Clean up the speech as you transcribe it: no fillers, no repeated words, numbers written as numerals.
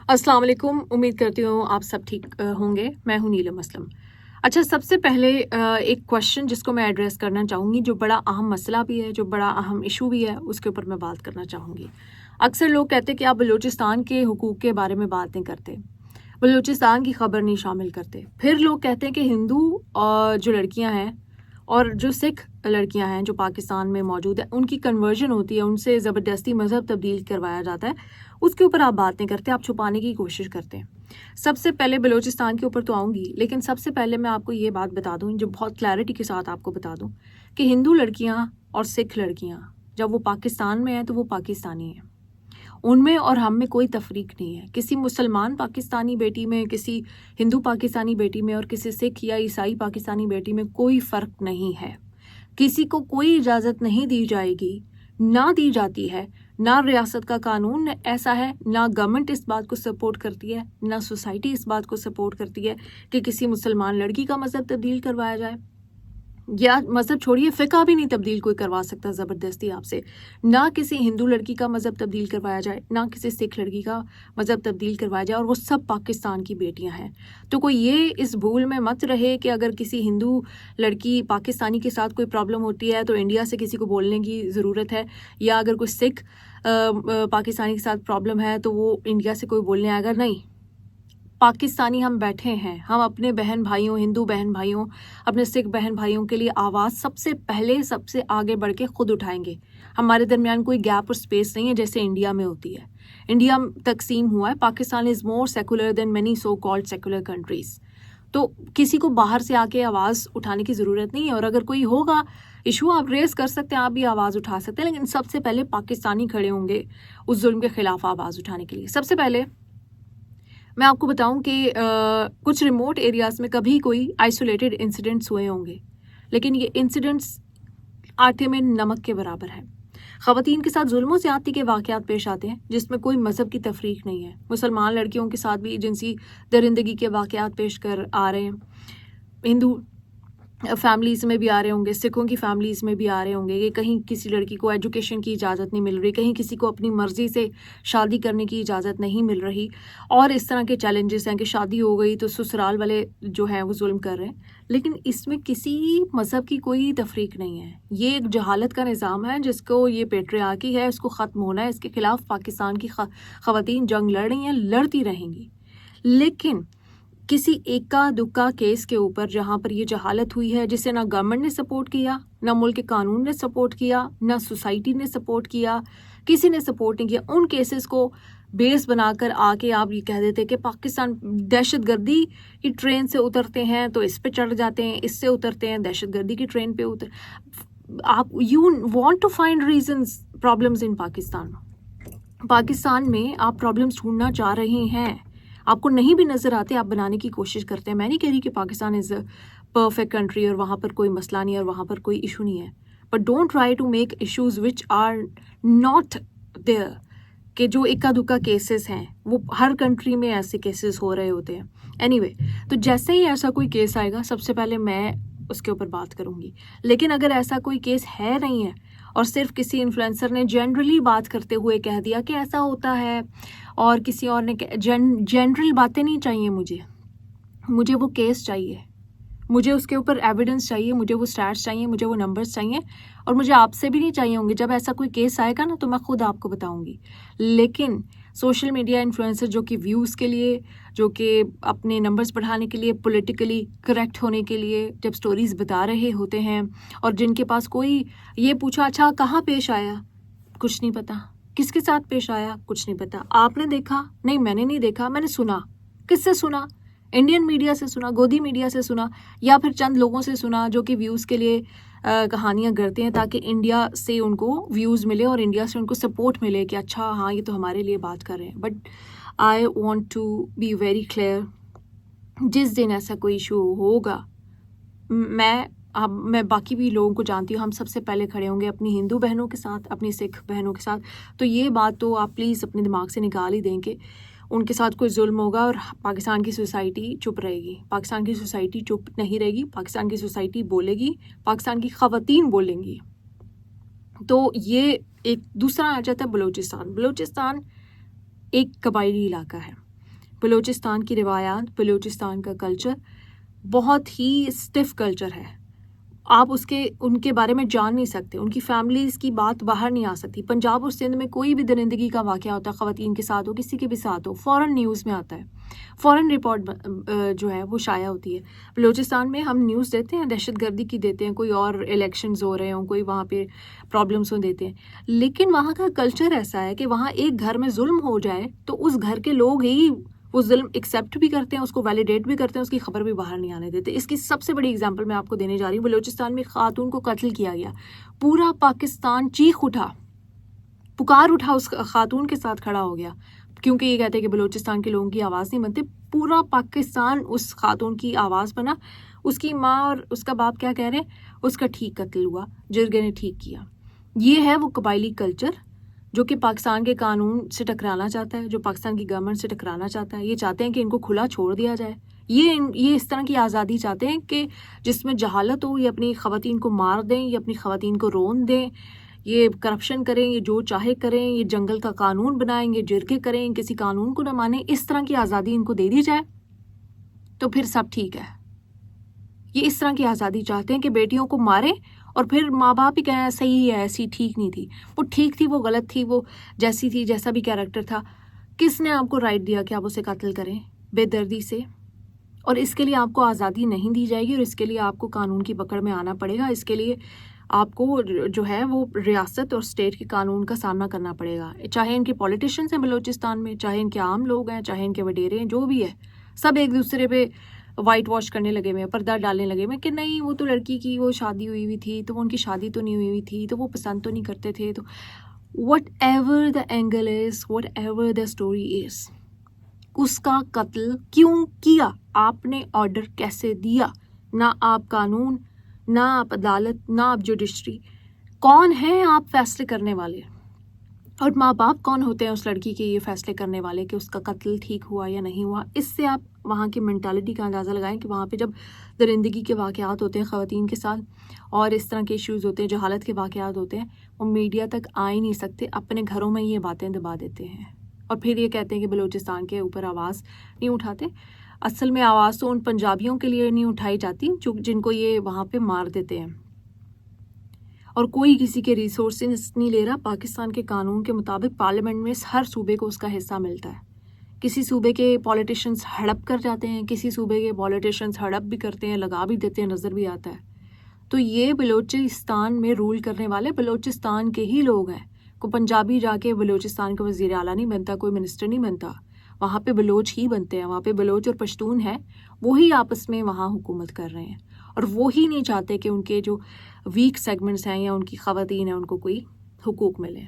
अस्सलाम वालेकुम। उम्मीद करती हूँ आप सब ठीक होंगे। मैं हूँ नीलम असलम। अच्छा, सबसे पहले एक क्वेश्चन जिसको मैं एड्रेस करना चाहूँगी, जो बड़ा अहम मसला भी है, जो बड़ा अहम इशू भी है, उसके ऊपर मैं बात करना चाहूँगी। अक्सर लोग कहते हैं कि आप बलूचिस्तान के हुकूक के बारे में बात नहीं करते, बलूचिस्तान की खबर नहीं शामिल करते। फिर लोग कहते हैं कि हिंदू और जो लड़कियाँ हैं और जो सिख लड़कियां हैं जो पाकिस्तान में मौजूद है, उनकी कन्वर्जन होती है, उनसे ज़बरदस्ती मज़हब तब्दील करवाया जाता है, उसके ऊपर आप बात नहीं करते, आप छुपाने की कोशिश करते हैं। सबसे पहले बलूचिस्तान के ऊपर तो आऊँगी, लेकिन सबसे पहले मैं आपको ये बात बता दूँ, जो बहुत क्लैरिटी के साथ आपको बता दूँ कि हिंदू लड़कियाँ और सिख लड़कियाँ जब वो पाकिस्तान में हैं तो वो पाकिस्तानी हैं। उनमें और हम में कोई तफरीक नहीं है। किसी मुसलमान पाकिस्तानी बेटी में, किसी हिंदू पाकिस्तानी बेटी में और किसी सिख या ईसाई पाकिस्तानी बेटी में कोई फ़र्क नहीं है। किसी को कोई इजाज़त नहीं दी जाएगी, ना दी जाती है, ना रियासत का कानून ऐसा है, ना गवर्नमेंट इस बात को सपोर्ट करती है, ना सोसाइटी इस बात को सपोर्ट करती है कि किसी मुसलमान लड़की का मज़हब तब्दील करवाया जाए, या मज़हब छोड़िए, फ़िक़्ह भी नहीं तब्दील कोई करवा सकता ज़बरदस्ती आपसे। ना किसी हिंदू लड़की का मज़हब तब्दील करवाया जाए, ना किसी सिख लड़की का मज़हब तब्दील करवाया जाए, और वो सब पाकिस्तान की बेटियां हैं। तो कोई ये इस भूल में मत रहे कि अगर किसी हिंदू लड़की पाकिस्तानी के साथ कोई प्रॉब्लम होती है तो इंडिया से किसी को बोलने की ज़रूरत है, या अगर कोई सिख पाकिस्तानी के साथ प्रॉब्लम है तो वो इंडिया से कोई बोलने आएगा। नहीं, पाकिस्तानी हम बैठे हैं, हम अपने बहन भाइयों, हिंदू बहन भाइयों, अपने सिख बहन भाइयों के लिए आवाज़ सबसे पहले, सबसे आगे बढ़ के खुद उठाएंगे। हमारे दरमियान कोई गैप और स्पेस नहीं है जैसे इंडिया में होती है। इंडिया तकसीम हुआ है, Pakistan is more secular than many so called secular countries. तो किसी को बाहर से आके आवाज़ उठाने की ज़रूरत नहीं है, और अगर कोई होगा इशू आप रेस कर सकते हैं, आप भी आवाज़ उठा सकते हैं, लेकिन सबसे पहले पाकिस्तानी खड़े होंगे उस जुल्म के ख़िलाफ़ आवाज़ उठाने के लिए। सबसे पहले मैं आपको बताऊं कि कुछ रिमोट एरियाज़ में कभी कोई आइसोलेटेड इंसिडेंट्स हुए होंगे, लेकिन ये इंसिडेंट्स आटे में नमक के बराबर है। ख़वातीन के साथ जुल्म ज़्यादती के वाक़यात पेश आते हैं जिसमें कोई मज़हब की तफरीक नहीं है। मुसलमान लड़कियों के साथ भी जिनसी दरिंदगी के वाक़यात पेश कर आ रहे हैं। हिंदू फैमिलीज़ में भी आ रहे होंगे, सिखों की फैमिलीज़ में भी आ रहे होंगे कि कहीं किसी लड़की को एजुकेशन की इजाज़त नहीं मिल रही, कहीं किसी को अपनी मर्ज़ी से शादी करने की इजाज़त नहीं मिल रही, और इस तरह के चैलेंजेस हैं कि शादी हो गई तो ससुराल वाले जो हैं वो जुल्म कर रहे हैं। लेकिन इसमें किसी मज़हब की कोई तफरीक नहीं है। ये एक जहालत का निज़ाम है जिसको, ये पेट्रियार्की है, इसको ख़त्म होना है। इसके ख़िलाफ़ पाकिस्तान की ख़वातीन जंग लड़ रही हैं, लड़ती रहेंगी। लेकिन किसी एका दुक्का केस के ऊपर जहाँ पर ये जहालत हुई है, जिसे ना गवर्नमेंट ने सपोर्ट किया, ना मुल्क के कानून ने सपोर्ट किया, ना सोसाइटी ने सपोर्ट किया, किसी ने सपोर्ट नहीं किया, उन केसेस को बेस बनाकर आके आप ये कह देते कि पाकिस्तान दहशतगर्दी की ट्रेन से उतरते हैं तो इस पे चढ़ जाते हैं, इससे उतरते हैं दहशतगर्दी की ट्रेन पे उतर। आप you want to find reasons problems in Pakistan. Pakistan में आप प्रॉब्लम्स ढूंढना चाह रहे हैं, आपको नहीं भी नज़र आते, आप बनाने की कोशिश करते हैं। मैं नहीं कह रही कि Pakistan is a perfect country और वहाँ पर कोई मसला नहीं है और वहाँ पर कोई इशू नहीं है, but don't try to make issues which are not there. कि जो इक्का दुक्का केसेस हैं वो हर कंट्री में ऐसे केसेस हो रहे होते हैं। एनीवे, तो जैसे ही ऐसा कोई केस आएगा सबसे पहले मैं उसके ऊपर बात करूँगी। लेकिन अगर ऐसा कोई केस है नहीं है और सिर्फ किसी इन्फ्लुएंसर ने जनरली बात करते हुए कह दिया कि ऐसा होता है, और किसी और ने जनरल बातें नहीं चाहिए मुझे वो केस चाहिए, मुझे उसके ऊपर एविडेंस चाहिए, मुझे वो स्टैट्स चाहिए, मुझे वो नंबर्स चाहिए, और मुझे आपसे भी नहीं चाहिए होंगे। जब ऐसा कोई केस आएगा ना तो मैं खुद आपको बताऊंगी। लेकिन सोशल मीडिया इन्फ्लुएंसर जो कि व्यूज़ के लिए, जो कि अपने नंबर्स बढ़ाने के लिए, पॉलिटिकली करेक्ट होने के लिए जब स्टोरीज़ बता रहे होते हैं, और जिनके पास कोई ये पूछा अच्छा कहाँ पेश आया, कुछ नहीं पता, किसके साथ पेश आया, कुछ नहीं पता, आपने देखा, नहीं मैंने नहीं देखा, मैंने सुना, किससे सुना, इंडियन मीडिया से सुना, गोदी मीडिया से सुना, या फिर चंद लोगों से सुना जो कि व्यूज़ के लिए कहानियाँ गढ़ते हैं ताकि इंडिया से उनको व्यूज़ मिले और इंडिया से उनको सपोर्ट मिले कि अच्छा हाँ ये तो हमारे लिए बात कर रहे हैं। But I want to be very clear, जिस दिन ऐसा कोई इशू होगा, मैं बाकी भी लोगों को जानती हूँ, हम सबसे पहले खड़े होंगे अपनी हिंदू बहनों के साथ, अपनी सिख बहनों के साथ। तो ये बात तो आप प्लीज़ अपने दिमाग से निकाल ही दें कि उनके साथ कोई जुल्म होगा और पाकिस्तान की सोसाइटी चुप रहेगी। पाकिस्तान की सोसाइटी चुप नहीं रहेगी, पाकिस्तान की सोसाइटी बोलेगी, पाकिस्तान की ख़वातीन बोलेंगी। तो ये एक दूसरा आ जाता है बलूचिस्तान। बलूचिस्तान एक कबायली इलाका है, بلوچستان کی روایات، بلوچستان کا کلچر بہت ہی اسٹف کلچر ہے. آپ ان کے بارے میں جان نہیں سکتے، ان کی فیملیز کی بات باہر نہیں آ سکتی. پنجاب اور سندھ میں کوئی بھی درندگی کا واقعہ ہوتا ہے، خواتین کے ساتھ ہو، کسی کے بھی ساتھ ہو، فوراً نیوز میں آتا ہے، فوراً رپورٹ جو ہے وہ شائع ہوتی ہے. بلوچستان میں ہم نیوز دیتے ہیں، دہشت گردی کی دیتے ہیں، کوئی اور الیکشنز ہو رہے ہوں، کوئی وہاں پہ پرابلمس ہوں دیتے ہیں. لیکن وہاں کا کلچر ایسا ہے کہ وہاں ایک گھر میں ظلم ہو جائے تو اس گھر کے لوگ ہی وہ ظلم ایکسیپٹ بھی کرتے ہیں، اس کو ویلیڈیٹ بھی کرتے ہیں، اس کی خبر بھی باہر نہیں آنے دیتے. اس کی سب سے بڑی اگزامپل میں آپ کو دینے جا رہی ہوں. بلوچستان میں خاتون کو قتل کیا گیا، پورا پاکستان چیخ اٹھا، پکار اٹھا، اس خاتون کے ساتھ کھڑا ہو گیا، کیونکہ یہ کہتے ہیں کہ بلوچستان کے لوگوں کی آواز نہیں بنتی. پورا پاکستان اس خاتون کی آواز بنا. اس کی ماں اور اس کا باپ کیا کہہ رہے ہیں؟ اس کا ٹھیک قتل ہوا، جرگے نے ٹھیک کیا. یہ ہے وہ قبائلی کلچر جو کہ پاکستان کے قانون سے ٹکرانا چاہتا ہے، جو پاکستان کی گورنمنٹ سے ٹکرانا چاہتا ہے. یہ چاہتے ہیں کہ ان کو کھلا چھوڑ دیا جائے. یہ اس طرح کی آزادی چاہتے ہیں کہ جس میں جہالت ہو، یہ اپنی خواتین کو مار دیں، یہ اپنی خواتین کو رون دیں، یہ کرپشن کریں، یہ جو چاہے کریں، یہ جنگل کا قانون بنائیں، یہ جرگے کریں، کسی قانون کو نہ مانیں. اس طرح کی آزادی ان کو دے دی جائے تو پھر سب ٹھیک ہے. یہ اس طرح کی آزادی چاہتے ہیں کہ بیٹیوں کو ماریں اور پھر ماں باپ ہی کہیں صحیح ہے، ایسی ٹھیک نہیں تھی، وہ ٹھیک تھی، وہ غلط تھی، وہ جیسی تھی، جیسا بھی کیریکٹر تھا. کس نے آپ کو رائٹ دیا کہ آپ اسے قتل کریں بے دردی سے؟ اور اس کے لیے آپ کو آزادی نہیں دی جائے گی، اور اس کے لیے آپ کو قانون کی پکڑ میں آنا پڑے گا. اس کے لیے آپ کو جو ہے وہ ریاست اور اسٹیٹ کے قانون کا سامنا کرنا پڑے گا. چاہے ان کے پولیٹیشنز ہیں بلوچستان میں، چاہے ان کے عام لوگ ہیں، چاہے ان کے وڈیرے ہیں، جو بھی ہے، سب ایک دوسرے پہ وائٹ واش کرنے لگے ہوئے ہیں، پردہ ڈالنے لگے ہوئے ہیں کہ نہیں وہ تو لڑکی کی وہ شادی ہوئی تھی، تو وہ ان کی شادی تو نہیں ہوئی تھی، تو وہ پسند تو نہیں کرتے تھے. تو whatever the angle is, whatever the story is, اس کا قتل کیوں کیا؟ آپ نے آرڈر کیسے دیا؟ نہ آپ قانون، نہ آپ عدالت، نہ آپ جوڈیشری. کون ہیں آپ فیصلے کرنے والے؟ اور ماں باپ کون ہوتے ہیں اس لڑکی کے یہ فیصلے کرنے والے کہ اس کا قتل ٹھیک ہوا یا نہیں ہوا؟ اس سے آپ وہاں کی مینٹالٹی کا اندازہ لگائیں کہ وہاں پہ جب درندگی کے واقعات ہوتے ہیں خواتین کے ساتھ اور اس طرح کے ایشوز ہوتے ہیں، جہالت کے واقعات ہوتے ہیں، وہ میڈیا تک آ ہی نہیں سکتے، اپنے گھروں میں یہ باتیں دبا دیتے ہیں اور پھر یہ کہتے ہیں کہ بلوچستان کے اوپر آواز نہیں اٹھاتے. اصل میں آواز تو ان پنجابیوں کے لیے نہیں اٹھائی جاتی جن کو یہ وہاں پہ مار دیتے ہیں، اور کوئی کسی کے ریسورسز نہیں لے رہا. پاکستان کے قانون کے مطابق پارلیمنٹ میں ہر صوبے کو اس کا حصہ ملتا ہے. کسی صوبے کے پولیٹیشنز ہڑپ کر جاتے ہیں، کسی صوبے کے پولیٹیشنز ہڑپ بھی کرتے ہیں، لگا بھی دیتے ہیں، نظر بھی آتا ہے. تو یہ بلوچستان میں رول کرنے والے بلوچستان کے ہی لوگ ہیں. کوئی پنجابی جا کے بلوچستان کا وزیر اعلیٰ نہیں بنتا، کوئی منسٹر نہیں بنتا. وہاں پہ بلوچ ہی بنتے ہیں، وہاں پہ بلوچ اور پشتون ہیں، وہی آپس میں وہاں حکومت کر رہے ہیں، اور وہی نہیں چاہتے کہ ان کے جو ویک سیگمنٹس ہیں یا ان کی خواتین ہیں ان کو کوئی حقوق ملے.